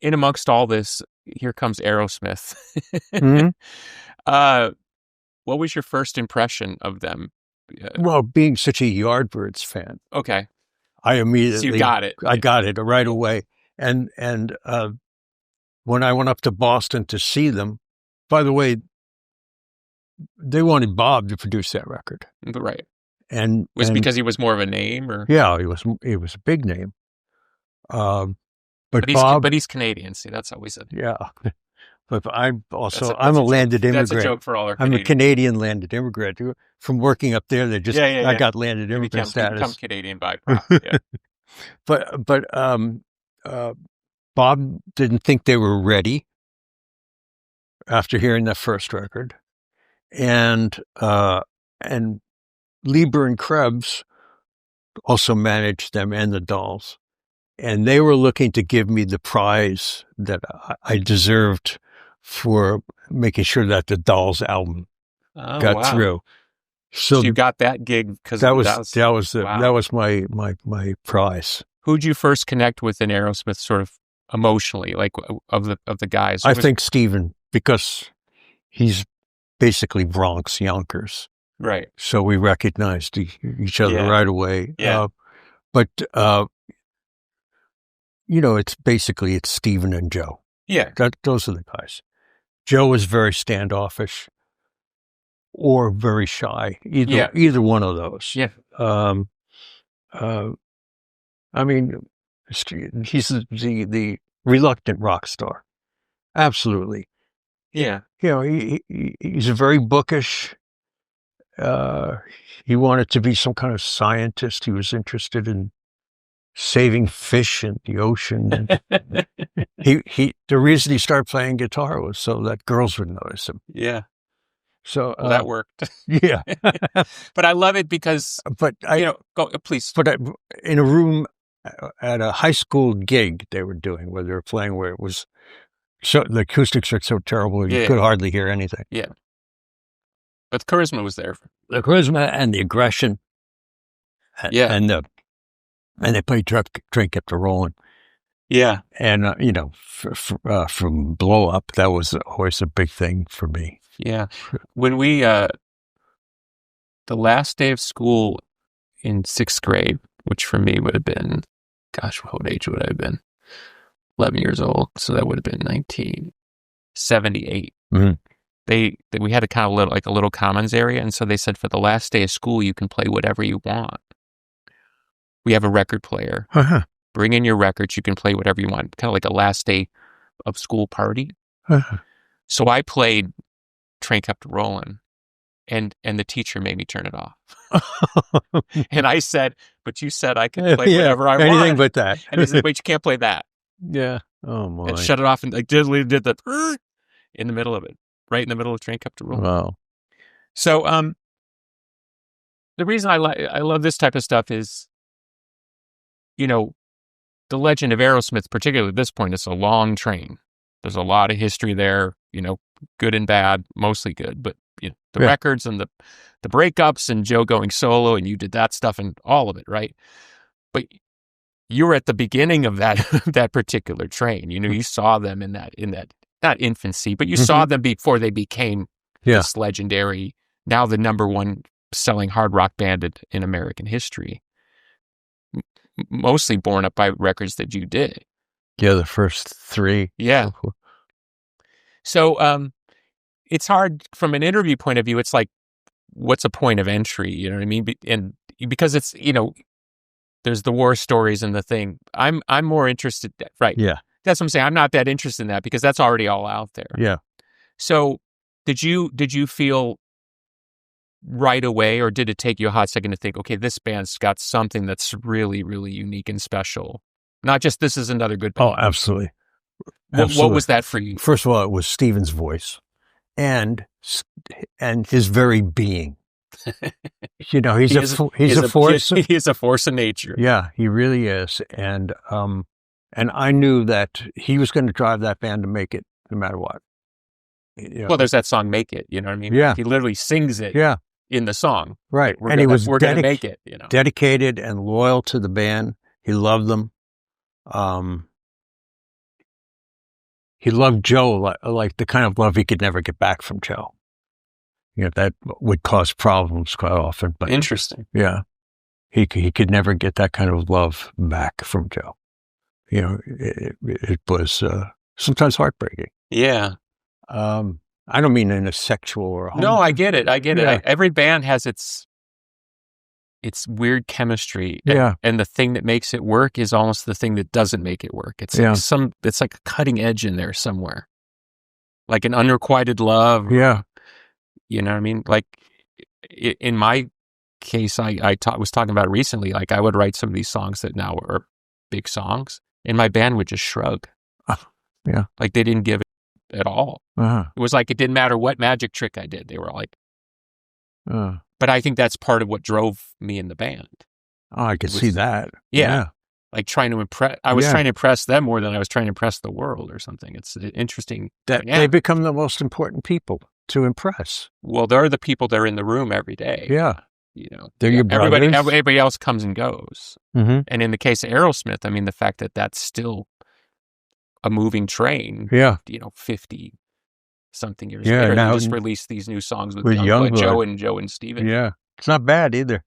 in amongst all this, here comes Aerosmith. Mhm. What was your first impression of them? Well, being such a Yardbirds fan, Okay, I so immediately you got it. I got it right away. And when I went up to Boston to see them, by the way, they wanted Bob to produce that record, Right. and Was it and because he was more of a name, or yeah, he was a big name. But Bob, but he's Canadian. See, that's always a yeah. But I'm also that's I'm a joke. landed immigrant. That's a joke for all our I'm a Canadians. Canadian landed immigrant. From working up there, I got landed You immigrant become status. Canadian by proxy. Yeah. But Bob didn't think they were ready after hearing that first record, and Lieber and Krebs also managed them and the Dolls, and they were looking to give me the prize that I deserved for making sure that the Dolls album got through. So you got that gig because that was my prize. Who'd you first connect with in Aerosmith, sort of emotionally, like of the guys? I think Steven, because he's basically Bronx Yonkers. Right. So we recognized each other right away. Yeah. But it's Steven and Joe. Yeah. Those are the guys. Joe was very standoffish or very shy. Either one of those. Yeah. I mean, he's the reluctant rock star. Absolutely. Yeah. He's a very bookish. He wanted to be some kind of scientist. He was interested in saving fish in the ocean. The reason he started playing guitar was so that girls would notice him. Yeah. So that worked. Yeah. But I love it because, please. But in a room at a high school gig they were doing, where they were playing, where it was so the acoustics are so terrible you could hardly hear anything. Yeah. But the charisma was there. The charisma and the aggression. And they played Train Kept a Rolling. Yeah. And, from Blow Up, that was always a big thing for me. Yeah. When we, the last day of school in 6th grade, which for me would have been, what age would I have been? 11 years old. So that would have been 1978. Mm-hmm. We had a little commons area. And so they said, for the last day of school, you can play whatever you want. We have a record player. Uh-huh. Bring in your records. You can play whatever you want. Kind of like a last day of school party. Uh-huh. So I played Train Kept Rolling, and the teacher made me turn it off. And I said, but you said I could play whatever I want. Anything but that. And he said, but you can't play that. Yeah. Oh, my. And shut it off. And I did the in the middle of it. Right in the middle of Train Kept Rolling. Wow. So the reason I love this type of stuff is, the legend of Aerosmith, particularly at this point, it's a long train. There's a lot of history there, good and bad, mostly good. But the records and the breakups and Joe going solo, and you did that stuff and all of it, right? But you were at the beginning of that particular train. You saw them in that not infancy, but you saw them before they became this legendary, now the number one selling hard rock band in American history. Mostly borne up by records that you did. Yeah, the first 3. Yeah. So it's hard from an interview point of view. It's like, what's a point of entry? You know what I mean? And because it's, there's the war stories and the thing. I'm more interested. Right. Yeah. That's what I'm saying. I'm not that interested in that because that's already all out there. Yeah. So did you feel right away, or did it take you a hot second to think, okay, this band's got something that's really, really unique and special? Not just this is another good band. Oh, absolutely. What was that for you? First of all, it was Steven's voice and his very being. He's a force. He is a force of nature. Yeah, he really is. And I knew that he was going to drive that band to make it no matter what. Well, there's that song "Make It." You know what I mean? Yeah. He literally sings it. Yeah. In the song, right? We're going to make it. Dedicated and loyal to the band. He loved them. he loved Joe like the kind of love he could never get back from Joe. You know, that would cause problems quite often. But Interesting. yeah, he could never get that kind of love back from Joe. You know, it was sometimes heartbreaking. Yeah. I don't mean in a sexual or No, I get it. Yeah. Every band has its weird chemistry. Yeah. And the thing that makes it work is almost the thing that doesn't make it work. It's Yeah. like it's like a cutting edge in there somewhere. Like an unrequited love. Yeah. You know what I mean? Like in my case, I was talking about it recently. Like I would write some of these songs that now are big songs, and my band would just shrug. Yeah. Like they didn't give it at all. Uh-huh. It was like it didn't matter what magic trick I did. They were like, but I think that's part of what drove me in the band. Oh, I could see that. Yeah. Like trying to impress. I was trying to impress them more than I was trying to impress the world or something. It's interesting. That they become the most important people to impress. Well, they're the people that are in the room every day. Yeah. You know, they're your brothers. Everybody else comes and goes. Mm-hmm. And in the case of Aerosmith, I mean, the fact that that's still a moving train. Yeah. You know, 50 something years later, now they just released these new songs with Youngblood. Joe and Steven. Yeah. It's not bad either.